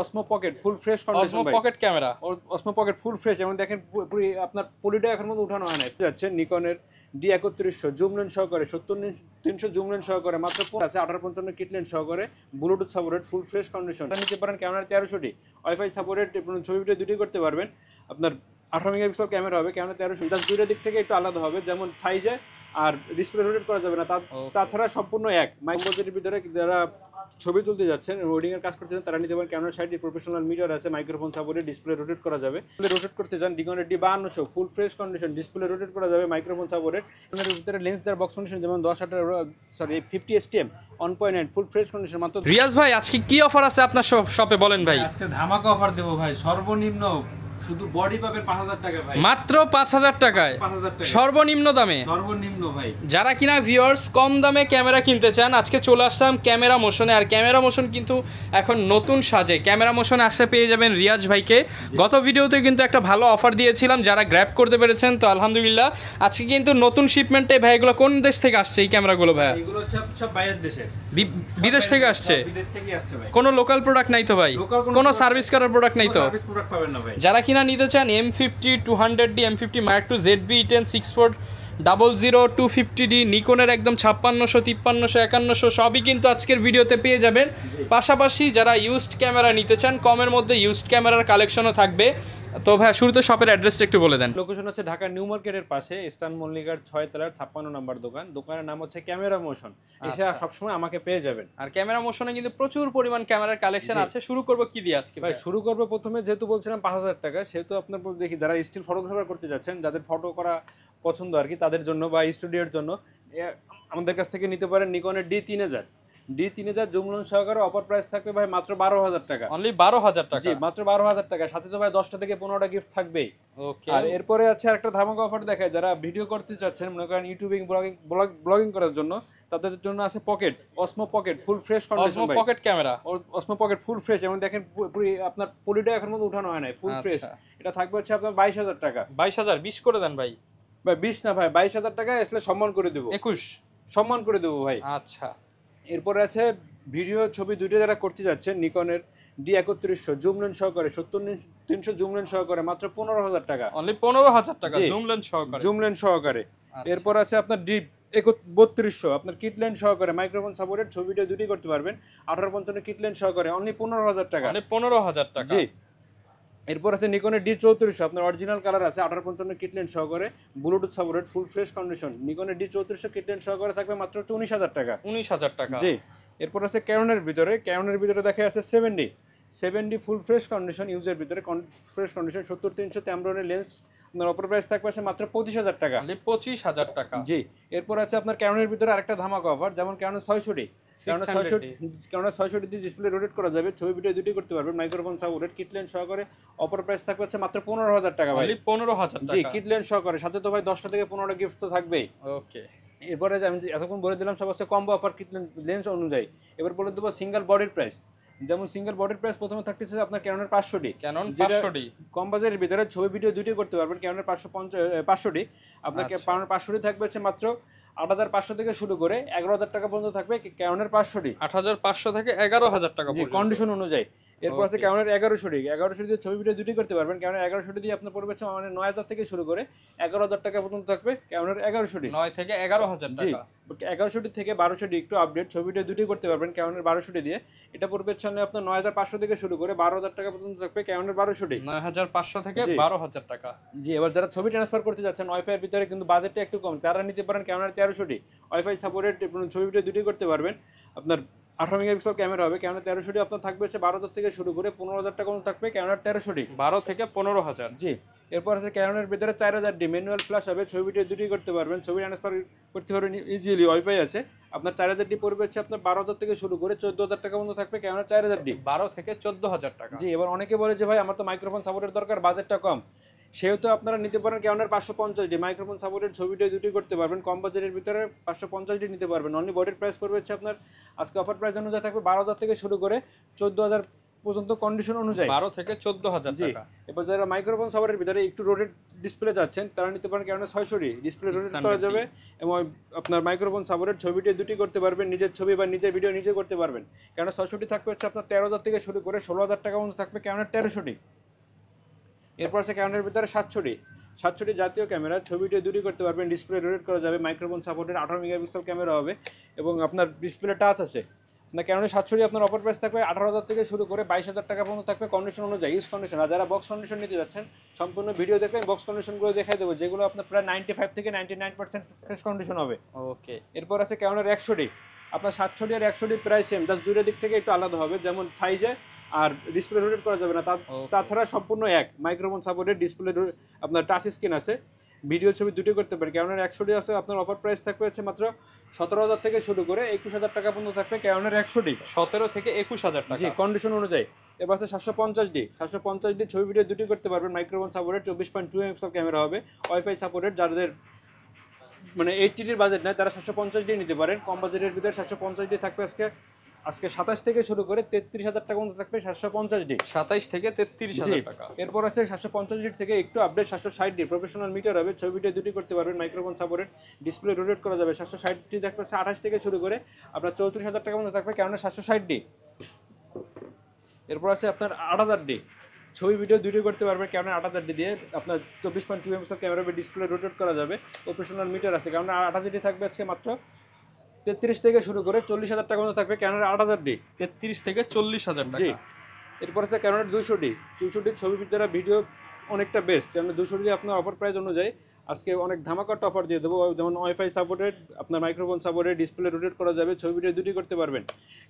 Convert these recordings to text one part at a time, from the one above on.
অসমো pocket full fresh condition ভাই, pocket camera, Osmo pocket full fresh এবং দেখেন পুরো আপনার পলিটা এখন মধ্যে উঠানো হয় না। যাচ্ছে নিকনের D3100 জুম লেন্স সহকারে 70-300 জুম লেন্স সহকারে মাত্র আছে 1855 কিট লেন্স সহকারে Bluetooth supported full fresh condition নিতে পারেন। ক্যামেরা 1300টি ওয়াইফাই সাপোর্টেড, ছবি ভিডিও দুটোই করতে পারবেন। আপনার 18 মেগাপিক্সেল ক্যামেরা হবে, ক্যামেরা 1300, জাস্ট দুইটা দিক থেকে একটু আলাদা হবে, যেমন সাইজে আর ডিসপ্লে রোটেট করা যাবে না, তাছাড়া সম্পূর্ণ এক। মাইক্রোবাজেটের ভিতরে যারা ছবি তুলতে যাচ্ছেন, রোডিং এর কাজ করতে চান, তারা নিতে পারেন। ক্যামেরা 60 প্রফেশনাল মিটার আছে, মাইক্রোফোন সাপোর্টে, ডিসপ্লে রোটেট করা যাবে। রোটেট করতে চান নিকনের D5200 ফুল ফ্রেশ কন্ডিশন, ডিসপ্লে রোটেট করা যাবে, মাইক্রোফোন সাপোর্টেড। ক্যামেরার ভিতরে লেন্স দেওয়ার বক্স কন্ডিশন যেমন 50 STM 1.9 ফুল ফ্রেশ কন্ডিশন মাত্র। রিয়াজ ভাই আজকে কি অফার আছে আপনার শপে বলেন ভাই? আজকে ধামাকা অফার দেবো ভাই, সর্বনিম্ন শুধু বডি পাবেন 5000 টাকা ভাই, মাত্র 5000 টাকায় 5000 টাকা সর্বনিম্ন দামে। সর্বনিম্ন ভাই, যারা কিনা ভিউয়ার্স কম দামে ক্যামেরা কিনতে চান, আজকে চলে আসলাম ক্যামেরা মোশনে। আর ক্যামেরা মোশন কিন্তু এখন নতুন সাজে, ক্যামেরা মোশনে আসলে পেয়ে যাবেন রিয়াজ ভাইকে। গত ভিডিওতে কিন্তু একটা ভালো অফার দিয়েছিলাম, যারা গ্র্যাব করতে পেরেছেন তো আলহামদুলিল্লাহ। আজকে কিন্তু নতুন শিপমেন্টে ভাই, এগুলো কোন দেশ থেকে আসছে এই ক্যামেরাগুলো ভাই? এগুলো সব বাইরের দেশে, বিদেশ থেকে আসছে, বিদেশ থেকে আসছে ভাই। কোনো লোকাল প্রোডাক্ট নাই তো ভাই? কোনো সার্ভিস করার প্রোডাক্ট নাই তো? সার্ভিস প্রোডাক্ট পাবেন না ভাই। যারা কিনা নিতে চান M50 200D, M50 Mark II, ZV-E10 6400 250D, নিকনের একদম 5600 5300 5100 সবই কিন্তু আজকের ভিডিওতে পেয়ে যাবেন। পাশাপাশি যারা ইউজড ক্যামেরা নিতে চান, কমের মধ্যে ইউজড ক্যামেরার কালেকশনও থাকবে। তো ভাই শুরুতে শপের অ্যাড্রেসটা একটু বলে দেন। লোকেশন হচ্ছে ঢাকা নিউ মার্কেটের পাশে ইস্টার্ন মল্লিকার 6 তলার 56 নম্বর দোকান। দোকানের নাম হচ্ছে ক্যামেরা মোশন, এসে সবসময় আমাকে পেয়ে যাবেন। আর ক্যামেরা মোশনে কিন্তু প্রচুর পরিমাণ ক্যামেরার কালেকশন আছে। শুরু করব কি দিয়ে আজকে ভাই? শুরু করবো প্রথমে, যেহেতু বলছিলাম 5000 টাকা, সেহেতু আপনার দেখি যারা স্টিল ফটোগ্রাফার করতে যাচ্ছেন, যাদের ফটো করা পছন্দ আর কি, তাদের জন্য বা স্টুডিওর জন্য আমাদের কাছ থেকে নিতে পারেন নিকনের D3000 জুম লেন্স সহকারে। অফার প্রাইস থাকবে ভাই মাত্র 12000 টাকা, অনলি 12000 টাকা। জি মাত্র 12000 টাকা, সাথে তো ভাই 10টা থেকে 15টা গিফট থাকবেই। ওকে, আর এরপরে আছে একটা ধামাকা অফার দেখায়, যারা ভিডিও করতে চাচ্ছেন, মনে করেন ইউটিউবিং ব্লগিং করার জন্য, তাদের জন্য আছে pocket, Osmo pocket full fresh condition ভাই, pocket camera, Osmo pocket full fresh এবং দেখেন পুরো আপনার পলিটা এখন মধ্যে উঠানো হয় না, ফুল ফ্রেশ। এটা থাকবে হচ্ছে আপনার 22000 টাকা। 22000 20 করে দেন ভাই। ভাই 20 না ভাই, 22000 টাকা আসলে সম্মান করে দেবো, 21 সম্মান করে দেবো ভাই। আচ্ছা, এরপরে আছে ভিডিও ছবি দুইটা যারা করতে যাচ্ছেন, নিকনের D3100 জুম লেন্স সহকারে 70-300 জুম লেন্স সহকারে মাত্র 15000 টাকা, অনলি 15000 টাকা জুম লেন্স সহকারে, জুম লেন্স সহকারে। এরপর আছে আপনার D3200 আপনার কিট লেন্স সহকারে, মাইক্রোফোন সাপোর্টেড, ছবি ভিডিও দুটোই করতে পারবেন। 1855 কিট লেন্স সহকারে অনলি 15000 টাকা, অনলি 15000 টাকা। জি। এরপর আছে নিকনের D3400 আপনার অরিজিনাল কালার আছে, 1855 কিট লেন্স সহকারে, Bluetooth supported, full fresh condition. নিকনের D3400 কিট লেন্স সহকারে থাকবে মাত্র 19000 টাকা, 19000 টাকা, জি। এরপর আছে ক্যানোনের ভিতরে দেখা যাচ্ছে 70 ফুল ফ্রেশ কন্ডিশন, ইউজের ভিতরে ফ্রেশ কন্ডিশন, 70-300 ট্যামরনের লেন্স। আপনার অপর প্রাইস থাকবে মাত্র 25000 টাকা, অনলি 25000 টাকা, জি। এরপর আছে আপনার ক্যানোনের ভিতরে আরেকটা ধামাকা অফার, যেমন ক্যানোন 600D, ক্যানোন 600D দিয়ে ডিসপ্লে রোটেট করা যাবে, ছবি ভিডিও দুটোই করতে পারবেন, মাইক্রোফোন সাপোর্টেড, কিট লেন্স সহকারে। অপর প্রাইস থাকবে মাত্র 15000 টাকা ভাই, অনলি 15000 টাকা, জি, কিট লেন্স সহকারে। সাথে তো ভাই 10টা থেকে 15টা গিফট তো থাকবেই। ওকে, এরপরে আমি এতক্ষণ বলে দিলাম সব হচ্ছে কম্বো অফার কিট লেন্স অনুযায়ী। এবার বলে দেবো সিঙ্গেল বডির প্রাইস। যেমন সিঙ্গেল বডির প্রাইস প্রথমে থাকতেছে আপনার ক্যানোনের 500D, ক্যানন 500D কম বাজারের ভিতরে, ছবি ভিডিও দুটোই করতে পারবেন। ক্যানোনের 500D আপনার 500D থাকবে হচ্ছে মাত্র 8500 থেকে শুরু করে 11000 টাকা পর্যন্ত থাকবে ক্যানোনের 500D, 8500 থেকে 11000 টাকা পর্যন্ত কন্ডিশন অনুযায়ী। এরপর আছে ক্যানোনের 1100D দিয়ে ছবি ভিডিও দুটোই করতে পারবেন। ক্যানোনের 1100D দিয়ে আপনার পড়বে মানে 9000 থেকে শুরু করে 11000 টাকা পর্যন্ত থাকবে ক্যানোনের 1100D, 9 থেকে 11000 টাকা। 1100D থেকে 1200D একটু আপডেট, ছবি ভিডিও দুটোই করতে পারবেন ক্যানোনের 1200D দিয়ে। এটা পড়বে আপনার 9500 থেকে শুরু করে 12000 টাকা পর্যন্ত থাকবে ক্যানোনের 1200D, 9500 থেকে 12000 টাকা, জি। এবার যারা ছবি ট্রান্সফার করতে যাচ্ছেন ওয়াইফাই এর ভিতরে কিন্তু বাজেটটা একটু কম, তারা নিতে পারেন ক্যানোনের 1300D, ওয়াইফাই সাপোর্টেড, ছবি ভিডিও দুটোই করতে পারবেন। আপনার 18 মেগাপিক্সেল ক্যামেরা হবে, ক্যানোনের 1300D আপনার থাকবে 12000 থেকে শুরু করে 15000 টাকা পর্যন্ত থাকবে ক্যানোনের 1300D, 12 থেকে 15000, জি। এরপর আছে ক্যানোনের ভিতরে 4000D ম্যানুয়াল ফ্ল্যাশ হবে, ছবি ভিডিও দুটোই করতে পারবেন, ছবি ট্রান্সফার করতে পারবেন ইজিলি, ওয়াইফাই আছে। আপনার 4000D পড়বে আপনার 12000 থেকে শুরু করে 14000 টাকা পর্যন্ত থাকবে ক্যানোনের 4000D, 12 থেকে 14000 টাকা, জি। এবার অনেকে বলে যে ভাই আমার তো মাইক্রোফোন সাপোর্টের দরকার, বাজেটটা কম, সেহেতু আপনারা নিতে পারেন ক্যানোনের 550D, মাইক্রোফোন সাপোর্টেড, ছবি ভিডিও দুটোই করতে পারবেন। কম বাজেটের ভিতরে 550D নিতে পারবেন। অনলি বডির প্রাইস পড়বে আপনার আজকে অফার প্রাইস অনুযায়ী থাকবে 12000 থেকে শুরু করে 14000 পর্যন্ত কন্ডিশন অনুযায়ী 12 থেকে 14,000 জি। টাকা। এবার যারা মাইক্রোফোন সাপোর্টের ভিতরে একটু রোটেট ডিসপ্লে যাচ্ছেন তারা নিতে পারেন কারণ 600D ডিসপ্লে রোটেট করা 600D যাবে এবং আপনার মাইক্রোফোন সাপোর্টের ছবিটি দুটি করতে পারবেন, নিজের ছবি বা নিজের ভিডিও নিজে করতে পারবেন। কারণ 600D থাকবে হচ্ছে আপনার 13,000 থেকে শুরু করে 16,000 টাকা পর্যন্ত থাকবে কারণ 1300D। এরপর আছে ক্যামেরার ভিতরে 700D জাতীয় ক্যামেরা, ছবি ভিডিও দুটি করতে পারবেন, ডিসপ্লে রোটেট করা যাবে, মাইক্রোফোন সাপোর্টের 18 মেগাপিক্সেল ক্যামেরা হবে এবং আপনার ডিসপ্লে টাচ আছে। না কেন 700D আপনার অফার প্রাইস থাকবে 18,000 থেকে শুরু করে 22,000 টাকা পর্যন্ত থাকবে কন্ডিশন অনুযায়ী, ইউজ কন্ডিশন। আর যারা বক্স কন্ডিশন নিতে যাচ্ছেন সম্পূর্ণ ভিডিও দেখবেন, বক্স কন্ডিশনগুলো দেখাই দেবো যেগুলো আপনার প্রায় 95 থেকে 99% ফ্রেশ কন্ডিশন হবে। ওকে। এরপর আছে ক্যামেরার 100D, আপনার 700D আর 100D প্রায় সেম, জাস্ট দুইটার দিক থেকে একটু আলাদা হবে, যেমন সাইজে আর ডিসপ্লে রোটেট করা যাবে না, তাছাড়া সম্পূর্ণ এক। মাইক্রোফোন সাপোর্টের ডিসপ্লে আপনার টাচ স্ক্রিন আছে, ভিডিও ছবি দুটো করতে পারে। ক্যানোনের 100D আছে, আপনার অফার প্রাইস থাকবে হচ্ছে মাত্র 17,000 থেকে শুরু করে 21,000 টাকা পর্যন্ত থাকবে ক্যানোনের 100D। 17 থেকে 21,000 টাকা। জি, কন্ডিশন অনুযায়ী। এবার আছে 750D ছবি ভিডিও দুটি করতে পারবেন, মাইক্রোফোন সাপোর্টেড 24.2 মেগাপিক্সেল ক্যামেরা হবে, ওয়াইফাই সাপোর্টেড। যাদের মানে 80Dর বাজেট নেয় তারা 750D নিতে পারেন। কম বাজেটের ভিতরে 750D থাকবে আজকে 27 থেকে শুরু করে 33,000 টাকা পর্যন্ত থাকবে 750D। 27 থেকে 33,000 টাকা। এরপর আছে 750D থেকে একটু আপডেট 760D প্রফেশনাল মিটার হবে, ছবি ভিডিও দুটি করতে পারবেন, মাইক্রোফোন সাপোর্টেড, ডিসপ্লে রোটেট করা যাবে। 760D থাকবে 28 থেকে শুরু করে আপনার 34,000 টাকা পর্যন্ত থাকবে কেননা 760D। এরপর আছে আপনার 8000D, ছবি ভিডিও দুটি করতে পারবেন কেননা 8000D দিয়ে, আপনার 24.2 মেগাপিক্সেল ক্যামেরা হবে, ডিসপ্লে রোটেট করা যাবে, প্রফেশনাল মিটার আছে। কেননা 8000D থাকবে আজকে মাত্র 33 থেকে শুরু করে 40,000 টাকা পর্যন্ত থাকবে ক্যানোনের 8000D। 33 থেকে 40,000 জি। টাকা। এরপর আছে ক্যানোনের 200D ছবি যারা ভিডিও অনেকটা বেস্ট, যেমন 200D আপনার অফার প্রাইস অনুযায়ী আজকে অনেক ধামাকাটা অফার দিয়ে দেবো, যেমন ওয়াইফাই সাপোর্টেড, আপনার মাইক্রোফোন সাপোর্টেড, ডিসপ্লে রোটেট করা যাবে, ছবি ভিডিও দুটি করতে পারবেন।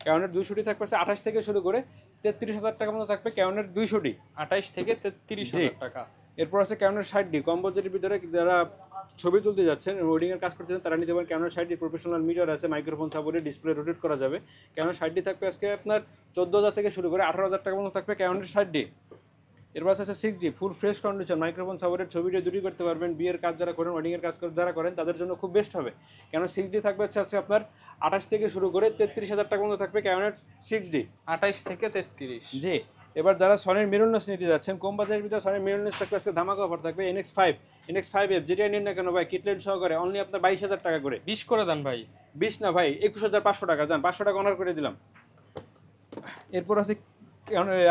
ক্যানোনের 200D থাকবে 28 থেকে শুরু করে 33,000 টাকা পর্যন্ত থাকবে ক্যানোনের 200D। 28 থেকে 33,000 টাকা। এরপর আছে ক্যানোনের 60D কম বাজেটের ভিতরে যারা ছবি তুলতে যাচ্ছেন, ওয়েডিং এর কাজ করতেছেন, তারা নিতে পারেন ক্যানোনের 60D প্রফেশনাল মিটার আছে, মাইক্রোফোন সাপোর্টে, ডিসপ্লে রোটেট করা যাবে। ক্যানোনের 60D থাকবে আজকে আপনার 14,000 থেকে শুরু করে 18,000 টাকা পর্যন্ত থাকবে ক্যানোনের 60D। এরপর আছে 6D ফুল ফ্রেশ কন্ডিশন, মাইক্রোফোন সাপোর্টেড, ছবি ভিডিও দুটি করতে পারবেন, বিয়ের কাজ যারা করেন, ওয়েডিং এর কাজ যারা করেন তাদের জন্য খুব বেস্ট হবে। কেন 6D থাকবে হচ্ছে আজকে আপনার 28 থেকে শুরু করে 33,000 টাকা পর্যন্ত থাকবে ক্যানোনের 6D। 28 থেকে 33। জি। এবার যারা সনির মিররলেস নিতে যাচ্ছেন কম বাজেটের ভিতরে, সনির মিররলেস থাকবে আজকে ধামাকা অফার থাকবে NX5F, যেটাই নিন না কেন ভাই কিটলেন সহকারে অনলি আপনার 22,000 টাকা করে। 20 করে দেন ভাই। 20 না ভাই, 21,500 টাকা, যান 500 টাকা অনার করে দিলাম। এরপর আছে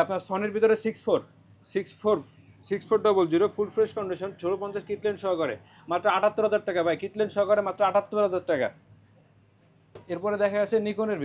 আপনার সনির ভিতরে 6400 ফুল ফ্রেশ কন্ডিশন 1650 কিটলেন সহকারে মাত্র 78,000 টাকা ভাই, কিটলেন সহকারে মাত্র 78,000 টাকা। এরপরে দেখা যাচ্ছে নিকনের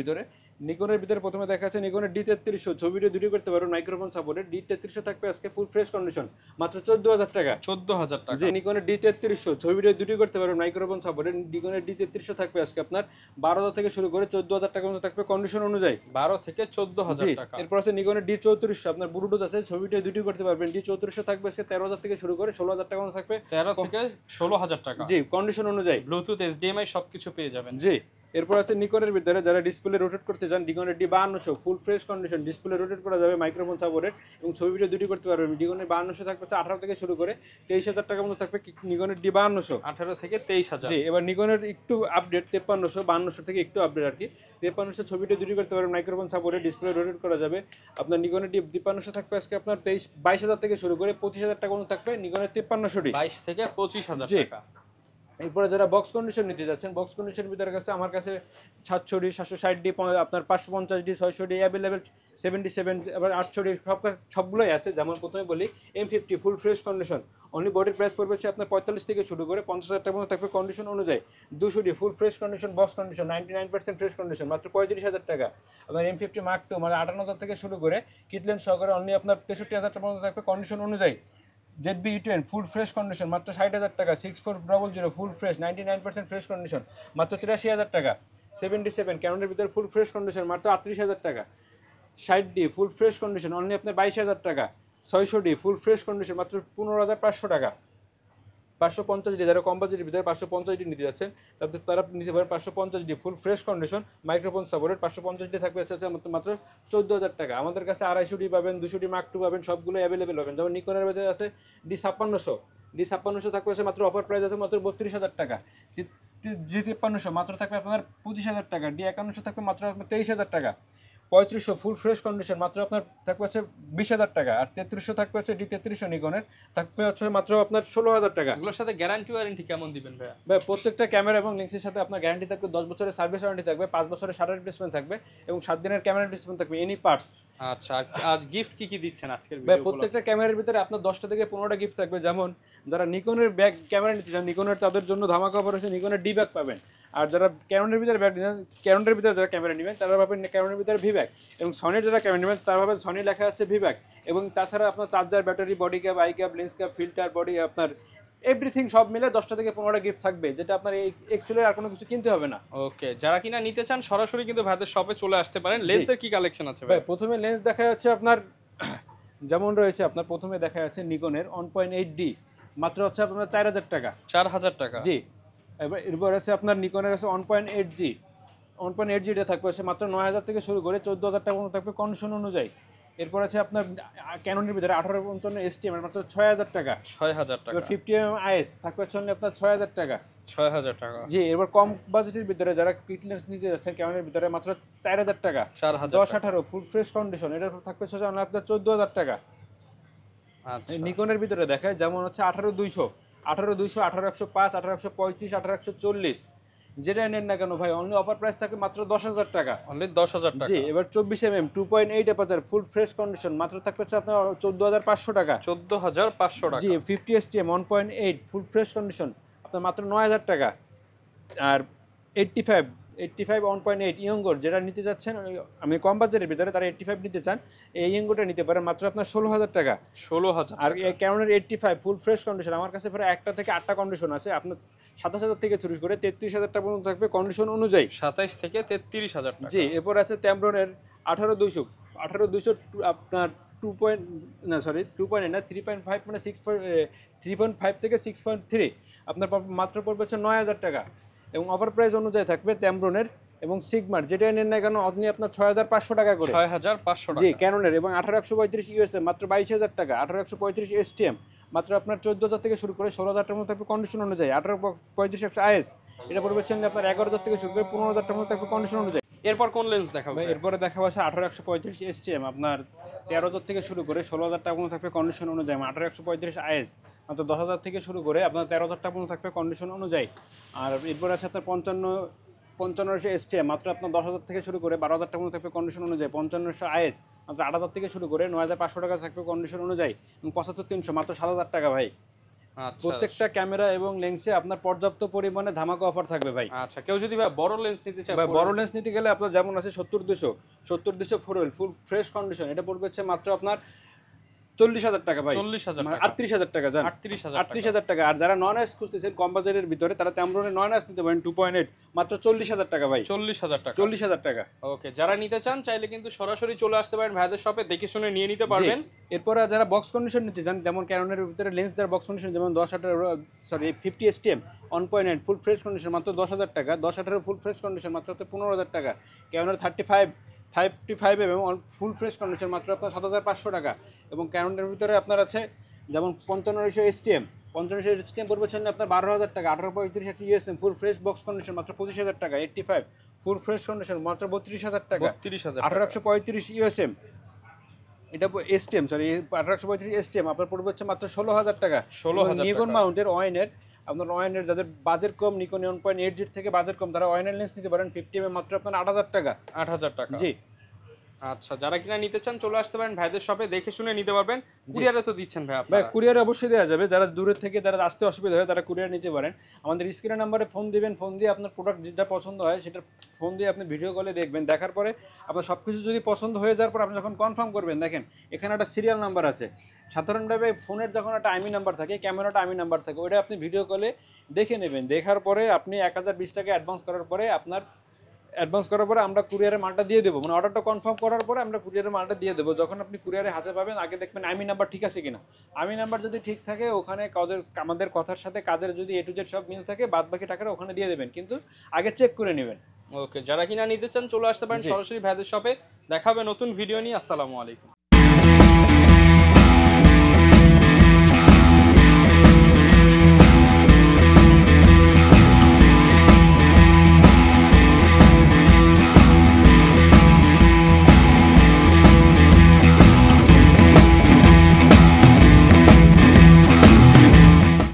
ভিতরে প্রথমে দেখা যাচ্ছে নিকনের D3300, ছবি ভিডিও দুটি করতে পারবেন, মাইক্রোফোন সাপোর্টেড। D3300 থাকবে আজকে ফুল ফ্রেশ কন্ডিশন মাত্র 14,000 টাকা। 14,000 টাকা। যে নিকনের D3300, ছবি ভিডিও দুটি করতে পারবেন, মাইক্রোফোন সাপোর্টেড। নিকনের D3300 থাকবে আজকে আপনার 12,000 থেকে শুরু করে 14,000 টাকা পর্যন্ত থাকবে কন্ডিশন অনুযায়ী। 12 থেকে 14,000 টাকা। এরপর আছে নিকনের D3400, আপনার ব্লুটুথ আছে, ছবি ভিডিও দুটি করতে পারবেন। D3400 থাকবে আজকে 13,000 থেকে শুরু করে 16,000 টাকা পর্যন্ত থাকবে, 13 থেকে 16,000 টাকা। জি, কন্ডিশন অনুযায়ী। ব্লুটুথ HDMI সবকিছু পেয়ে যাবেন। জি। এরপর আছে নিকনের ভিতরে যারা ডিসপ্লে রোটেট করতে চান, নিকনের D5200 ফুল ফ্রেশ কন্ডিশন, ডিসপ্লে রোটেট করা যাবে, মাইক্রোফোন সাপোর্টেড এবং ছবি ভিডিও দুটি করতে পারবেন। নিকনের 5200 থাকবে 18 থেকে শুরু করে 23,000 টাকা মতো থাকবে নিকনের D5200। 18 থেকে 23,000। জি। এবার নিকনের একটু আপডেট 5300 থেকে একটু আপডেট আর কি। 5300 ছবি ভিডিও দুটি করতে পারবেন, মাইক্রোফোন সাপোর্টেড, ডিসপ্লে রোটেট করা যাবে। আপনার নিকনের D5200 থাকবে আজকে আপনার 22,000 থেকে শুরু করে 25,000 টাকা মতো থাকবে নিকনের 5300D। 22 থেকে 25,000 টাকা। এরপরে যারা বক্স কন্ডিশন নিতে যাচ্ছেন, বক্স কন্ডিশন ভিতরে কাছে আমার কাছে 700D 760D আপনার 550D 600D অ্যাভেলেবেল, 77 আবার 800D সবগুলোই আছে। যেমন প্রথমে বলি M50 ফুল ফ্রেশ কন্ডিশন, অনলি বডির প্রাইস পড়বে হচ্ছে আপনার 45 থেকে শুরু করে 50,000 টাকা পর্যন্ত থাকবে কন্ডিশন অনুযায়ী। 200D ফুল fresh condition box condition 99% fresh condition মাত্র 35,000 টাকা। আপনার M50 Mark II মানে 58,000 থেকে শুরু করে কিটলেন সহকারে অনলি আপনার 63,000 টাকা পর্যন্ত থাকবে কন্ডিশন অনুযায়ী। ZB-E10 ফুল ফ্রেশ কন্ডিশন মাত্র 60,000 টাকা। 6400 ফুল ফ্রেশ 99% ফ্রেশ কন্ডিশন মাত্র 83,000 টাকা। 77 ক্যানোনের ভিতরে ফুল ফ্রেশ কন্ডিশন মাত্র 38,000 টাকা। 60D ফুল ফ্রেশ কন্ডিশন অনলি আপনার 22,000 টাকা। 600D ফুল ফ্রেশ কন্ডিশন মাত্র 15,500 টাকা। 550D যারা কম বাজেটের ভিতরে 550D নিতে যাচ্ছেন তারা নিতে পারেন 550D ফুল fresh condition, microphone supported. 550D থাকবে মাত্র 14,000 টাকা। আমাদের কাছে 250D পাবেন, 200D Mark II পাবেন, সবগুলো অ্যাভেলেবেল পাবেন। যেমন নিকনের ভিতরে আছে D5600 থাকবে মাত্র অফার প্রাইস আছে মাত্র 32,000 টাকা। G5300 মাত্র থাকবে আপনার 25,000 টাকা। D5100 থাকবে মাত্র আপনার 23,000 টাকা। 3500 ফুল ফ্রেশ কন্ডিশন মাত্র আপনার থাকবে হচ্ছে 20,000 টাকা, আর 3300 থাকবে হচ্ছে D3300 নিকনের থাকবে হচ্ছে মাত্র আপনার 16,000 টাকা। এগুলোর সাথে গ্যারান্টি ওয়ারেন্টি কেমন দিবেন ভাইয়া? ভাই প্রত্যেকটা ক্যামেরা এবং লেন্সের সাথে আপনার গ্যারান্টি থাকবে 10 বছরের সার্ভিস ওয়ারেন্টি থাকবে, 5 বছরের শাটার রিপ্লেসমেন্ট থাকবে এবং 7 দিনের ক্যামেরা রিপ্লেসমেন্ট থাকবে এনি পার্টস। আচ্ছা, আর গিফট কি কি দিচ্ছেন আজকের ভাই ভিডিও? প্রত্যেকটা ক্যামেরার ভিতরে আপনার 10টা থেকে 15টা গিফট থাকবে। যেমন যারা নিকনের ব্যাগ ক্যামেরা নিতে চান, নিকনের তাদের জন্য ধামাকা অফার হচ্ছে নিকনের ডি ব্যাগ পাবেন। আর যারা ক্যানোনের ভিতরে ব্যাগ নেবেন, ক্যানোনের ভিতরে যারা ক্যামেরা নেবেন তারা পাবেন ক্যানোনের ভিতরে ভি ব্যাগ, এবং সনির যারা ক্যামেরা নেবেন তারা পাবেন সনি লেখা আছে ভি ব্যাগ। এবং তাছাড়া আপনার charger, battery, body cap, I cap, lens cap, filter, body, আপনার এভরিথিং সব মিলে 10টা থেকে 15টা গিফট থাকবে, যেটা আপনার এই অ্যাকচুয়ালি আর কোনো কিছু কিনতে হবে না। ওকে, যারা কিনা নিতে চান সরাসরি কিন্তু ভাইদের শপে চলে আসতে পারেন। লেন্সের কি কালেকশন আছে ভাই? ভাই প্রথমে লেন্স দেখা যাচ্ছে আপনার যেমন রয়েছে, আপনার প্রথমে দেখা যাচ্ছে নিকনের 1.8D মাত্র হচ্ছে আপনার 4,000 টাকা। 4,000 টাকা? জি। এরপর আছে আপনার নিকনের আছে 1.8G, 1.8G এটা থাকবে হচ্ছে মাত্র 9,000 থেকে শুরু করে 14,000 টাকা পর্যন্ত থাকবে কন্ডিশন অনুযায়ী। এরপর আছে আপনার ক্যানোনের ভিতরে 1855 STM মাত্র 6,000 টাকা। 6,000 টাকা। এবার 50mm IS থাকবে হচ্ছে আপনার 6,000 টাকা। 6,000 টাকা? জি। এবার কম বাজেটের ভিতরে যারা কিট লেন্স নিতে যাচ্ছেন ক্যানোনের ভিতরে মাত্র 4,000 টাকা। 4,000 10-18 ফুল ফ্রেশ কন্ডিশন এটা থাকবে হচ্ছে আপনার 14,000 টাকা। আচ্ছা, নিকনের ভিতরে দেখায় যেমন হচ্ছে 18-200, 18-200, 18-105, 18-135, 18-140 যেটা নেন না কেন ভাই অনলি অফার প্রাইস থাকে মাত্র 10,000 টাকা। অনলি 10,000 টাকা? জি। এবার 24mm 2.8 অ্যাপারচার ফুল ফ্রেশ কন্ডিশন মাত্র থাকবে হচ্ছে আপনার 14,500 টাকা। 14,500 টাকা? জি। 50 STM 1.8 ফুল ফ্রেশ কন্ডিশন আপনার মাত্র 9,000 টাকা। আর 85 1.8 ইয়ঙ্গোর যেটা নিতে যাচ্ছেন, আমি কম বাজারের ভিতরে তারা 85 নিতে চান, এই ইয়ঙ্গোটা নিতে পারেন মাত্র আপনার 16,000 টাকা। 16,000? আর ক্যানোনের 85 ফুল ফ্রেশ কন্ডিশন আমার কাছে প্রায় 1টা থেকে 8টা কন্ডিশন আছে, আপনার 27,000 থেকে শুরু করে 33,000 টাকা পর্যন্ত থাকবে কন্ডিশন অনুযায়ী। 27 থেকে 33,000 টাকা? জি। এরপর আছে ট্যাম্ব্রনের 18-200, 18-200 আপনার 3.5 মানে 3.5 থেকে 6.3 আপনার মাত্র পড়বে হচ্ছে 9,000 টাকা। এবং অফার প্রাইস অনুযায়ী থাকবে ট্যাম্ব্রনের এবং সিগমার যেটা নেন না কেন আপনি আপনার 6,500 টাকা করে। 6,500 টাকা? জি। ক্যানোনের এবং 1835 ইউএসএ মাত্র 22,000 টাকা। 1835 STM মাত্র আপনার 14,000 থেকে শুরু করে 16,000 টাকার মধ্যে থাকবে কন্ডিশন অনুযায়ী। 1835 IS এটা পড়বে হচ্ছে আপনার 11,000 থেকে শুরু করে 15,000 টাকার মধ্যে থাকবে কন্ডিশন অনুযায়ী। এরপর কোন লেন্স দেখাবো? এরপরে দেখাবো আছে 1835 STM আপনার 13,000 থেকে শুরু করে 16,000 টাকা পর্যন্ত থাকবে কন্ডিশন অনুযায়ী। 1835 IS মাত্র 10,000 থেকে শুরু করে আপনার 13,000 টাকা পর্যন্ত থাকবে কন্ডিশন অনুযায়ী। আর এরপর আছে আপনার 5500 STM মাত্র আপনার 10,000 থেকে শুরু করে 12,000 টাকা পর্যন্ত থাকবে কন্ডিশন অনুযায়ী। 5500 IS মাত্র 8,000 থেকে শুরু করে 9,500 টাকা থাকবে কন্ডিশন অনুযায়ী। এবং 75-300 মাত্র 7,000 টাকা ভাই। আচ্ছা, প্রত্যেকটা ক্যামেরা এবং লেন্সে আপনার পর্যাপ্ত পরিমাণে ধামাকা অফার থাকবে ভাই। আচ্ছা, কেউ যদি ভাই বড় লেন্স নিতে চায়? ভাই বড় লেন্স নিতে গেলে আপনার যেমন আছে 70-200 ফোরওয়েল ফুল ফ্রেশ কন্ডিশন এটা পড়বে হচ্ছে মাত্র আপনার 40,000 টাকা ভাই। 40,000 টাকা? 38,000 টাকা জান। 38,000 টাকা। আর যারা নন আইস খুঁজতেছেন কম বাজারের ভিতরে তারা ট্যাম্ব্রনের নন আইস নিতে পারেন 2.8 মাত্র 40,000 টাকা ভাই। 40,000 টাকা? 40,000 টাকা। ওকে, যারা নিতে চান চাইলে কিন্তু সরাসরি চলে আসতে পারেন ভাইদের শপে, দেখে শুনে নিয়ে নিতে পারবেন। এরপরে যারা বক্স কন্ডিশন নিতে চান যেমন ক্যানোনের ভিতরে লেন্স দেওয়ার বক্স কন্ডিশন যেমন 50 STM 1.8 ফুল ফ্রেশ কন্ডিশন মাত্র 10,000 টাকা। 10-18 ফুল ফ্রেশ কন্ডিশন মাত্র 15,000 টাকা। ক্যানোনের 35 এবং ফুল ফ্রেশ কন্ডিশন মাত্র আপনার 7,500 টাকা। এবং ক্যানোনের ভিতরে আপনার আছে যেমন 5500 STM 5500 STM পড়বে হচ্ছে আপনার 12,000 টাকা। 1835 USM full fresh box condition মাত্র 25,000 টাকা। 85 ফুল ফ্রেশ কন্ডিশন মাত্র 32,000 টাকা। 32,000? 1835 USM এটা STM 1835 STM আপনার পড়বে হচ্ছে মাত্র 16,000 টাকা। 16,000 নিকন মাউন্টের ওয়াইনের আপনার ওয়াইনের যাদের বাজেট কম, নিকন 1.8G থেকে বাজেট কম তারা ওয়াইনের লেন্স নিতে পারেন 50mm মাত্র আপনার 8,000 টাকা। 8,000 টাকা? জি। আচ্ছা, যারা কিনা নিতে চান চলে আসতে পারেন ভাইদের শপে, দেখে শুনে নিতে পারবেন। কুরিয়ারে তো দিচ্ছেন ভাই ভাই? আপনারা? কুরিয়ারে অবশ্যই দেওয়া যাবে। যারা দূরের থেকে যারা আসতে অসুবিধা হয় তারা কুরিয়ার নিতে পারেন। আমাদের স্ক্রিনের নাম্বারে ফোন দিবেন, ফোন দিয়ে আপনার প্রোডাক্ট যেটা পছন্দ হয় সেটা ফোন দিয়ে আপনি ভিডিও কলে দেখবেন। দেখার পরে আপনার সব কিছু যদি পছন্দ হয়ে যাওয়ার পর আপনি যখন কনফার্ম করবেন, দেখেন এখানে একটা সিরিয়াল নাম্বার আছে। সাধারণভাবে ফোনের যখন একটা আইমি নাম্বার থাকে, ক্যামেরাটা আইমি নাম্বার থাকে, ওইটা আপনি ভিডিও কলে দেখে নেবেন। দেখার পরে আপনি 1,020 টাকা অ্যাডভান্স করার পরে আমরা কুরিয়ারে মালটা দিয়ে দেবো, মানে অর্ডারটা কনফার্ম করার পরে আমরা কুরিয়ারে মালটা দিয়ে দেবো। যখন আপনি কুরিয়ারে হাতে পাবেন আগে দেখবেন আইমি নাম্বার ঠিক আছে কিনা। আইমি নাম্বার যদি ঠিক থাকে ওখানে আমাদের কথার সাথে কাজের যদি A to Z সব মিল থাকে বাদ বাকি টাকাটা ওখানে দিয়ে দেবেন, কিন্তু আগে চেক করে নেবেন। ওকে, যারা কিনা নিতে চান চলে আসতে পারেন সরাসরি ভাইদের শপে। দেখাবে নতুন ভিডিও নিয়ে। আসসালামু আলাইকুম।